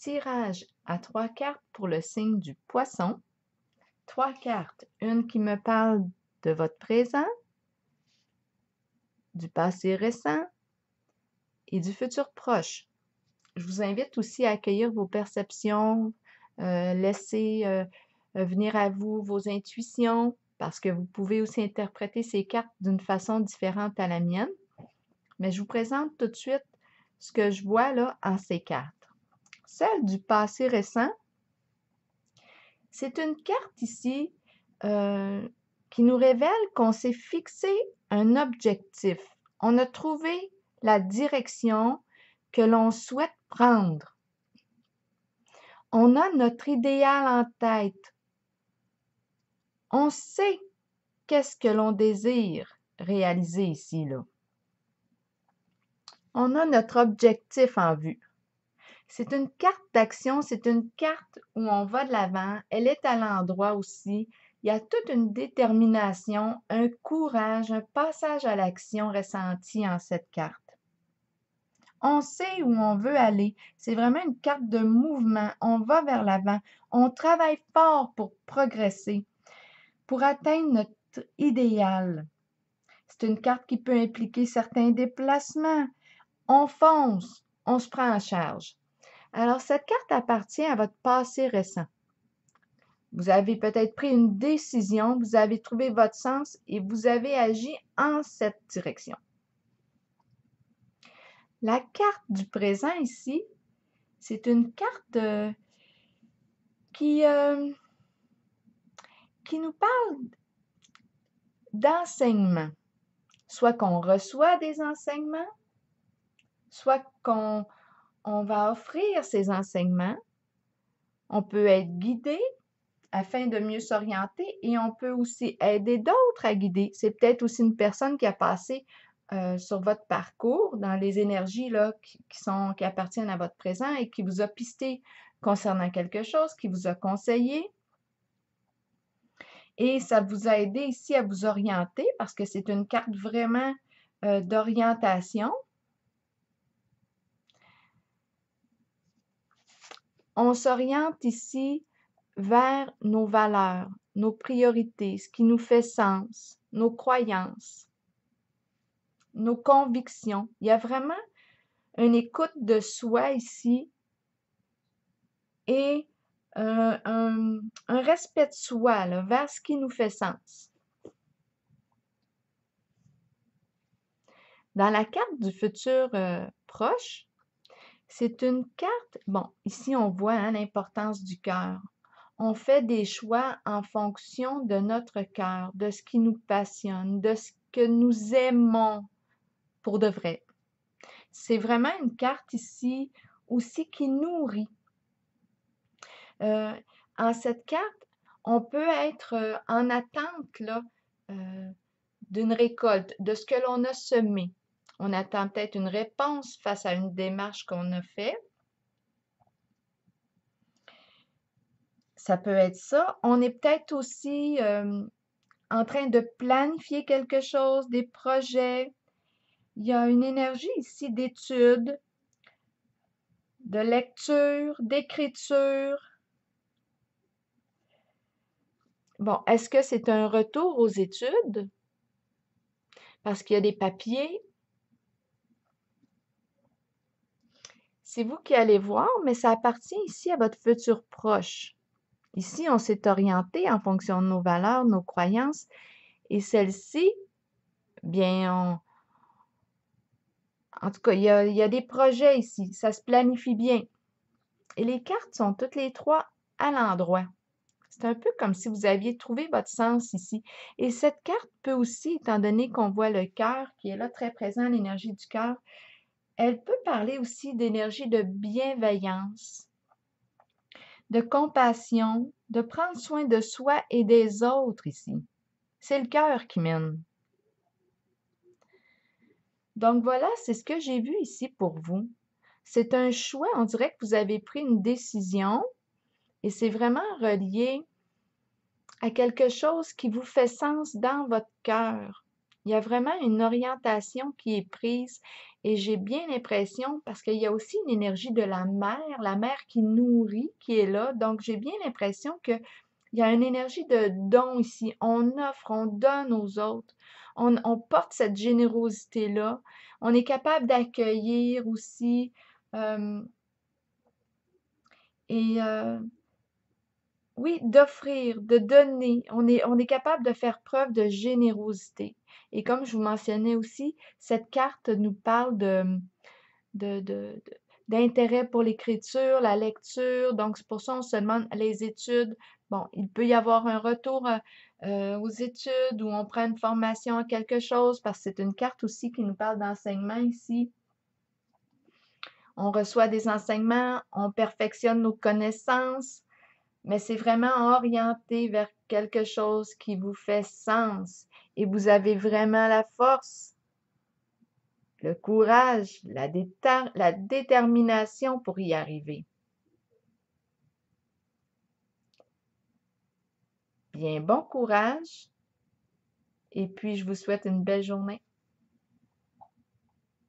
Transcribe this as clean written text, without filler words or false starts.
tirage à 3 cartes pour le signe du Poisson. 3 cartes, une qui me parle de votre présent, du passé récent et du futur proche. Je vous invite aussi à accueillir vos perceptions, laisser venir à vous vos intuitions, parce que vous pouvez aussi interpréter ces cartes d'une façon différente à la mienne. Mais je vous présente tout de suite ce que je vois là en ces cartes. Celle du passé récent, c'est une carte ici qui nous révèle qu'on s'est fixé un objectif. On a trouvé la direction que l'on souhaite prendre. On a notre idéal en tête. On sait qu'est-ce que l'on désire réaliser ici, là. On a notre objectif en vue. C'est une carte d'action, c'est une carte où on va de l'avant. Elle est à l'endroit aussi. Il y a toute une détermination, un courage, un passage à l'action ressenti en cette carte. On sait où on veut aller. C'est vraiment une carte de mouvement. On va vers l'avant. On travaille fort pour progresser, pour atteindre notre idéal. C'est une carte qui peut impliquer certains déplacements. On fonce, on se prend en charge. Alors, cette carte appartient à votre passé récent. Vous avez peut-être pris une décision, vous avez trouvé votre sens et vous avez agi en cette direction. La carte du présent ici, c'est une carte qui nous parle d'enseignement. Soit qu'on reçoit des enseignements, soit qu'on va offrir ces enseignements. On peut être guidé afin de mieux s'orienter et on peut aussi aider d'autres à guider. C'est peut-être aussi une personne qui a passé sur votre parcours dans les énergies là, qui appartiennent à votre présent et qui vous a pisté concernant quelque chose, qui vous a conseillé. Et ça vous a aidé ici à vous orienter parce que c'est une carte vraiment d'orientation. On s'oriente ici vers nos valeurs, nos priorités, ce qui nous fait sens, nos croyances, nos convictions. Il y a vraiment une écoute de soi ici et un respect de soi là, vers ce qui nous fait sens. Dans la carte du futur proche, c'est une carte, bon, ici on voit hein, l'importance du cœur. On fait des choix en fonction de notre cœur, de ce qui nous passionne, de ce que nous aimons pour de vrai. C'est vraiment une carte ici aussi qui nourrit. En cette carte, on peut être en attente là, d'une récolte, de ce que l'on a semé. On attend peut-être une réponse face à une démarche qu'on a faite. Ça peut être ça. On est peut-être aussi en train de planifier quelque chose, des projets. Il y a une énergie ici d'étude, de lecture, d'écriture. Bon, est-ce que c'est un retour aux études? Parce qu'il y a des papiers. C'est vous qui allez voir, mais ça appartient ici à votre futur proche. Ici, on s'est orienté en fonction de nos valeurs, nos croyances, et celles-ci, bien, en tout cas, il y a des projets ici, ça se planifie bien. Et les cartes sont toutes les trois à l'endroit. C'est un peu comme si vous aviez trouvé votre sens ici. Et cette carte peut aussi, étant donné qu'on voit le cœur qui est là très présent, l'énergie du cœur, elle peut parler aussi d'énergie de bienveillance, de compassion, de prendre soin de soi et des autres ici. C'est le cœur qui mène. Donc voilà, c'est ce que j'ai vu ici pour vous. C'est un choix, on dirait que vous avez pris une décision et c'est vraiment relié à quelque chose qui vous fait sens dans votre cœur. Il y a vraiment une orientation qui est prise et j'ai bien l'impression, parce qu'il y a aussi une énergie de la mère qui nourrit, qui est là. Donc, j'ai bien l'impression que il y a une énergie de don ici. On offre, on donne aux autres. On porte cette générosité-là. On est capable d'accueillir aussi. euh, et oui, d'offrir, de donner. On est capable de faire preuve de générosité. Et comme je vous mentionnais aussi, cette carte nous parle de, de- de- d'intérêt pour l'écriture, la lecture. Donc, c'est pour ça qu'on se demande les études. Bon, il peut y avoir un retour aux études ou on prend une formation à quelque chose parce que c'est une carte aussi qui nous parle d'enseignement ici. On reçoit des enseignements, on perfectionne nos connaissances, mais c'est vraiment orienté vers quelque chose qui vous fait sens et vous avez vraiment la force, le courage, la détermination pour y arriver. Bien, bon courage et puis je vous souhaite une belle journée.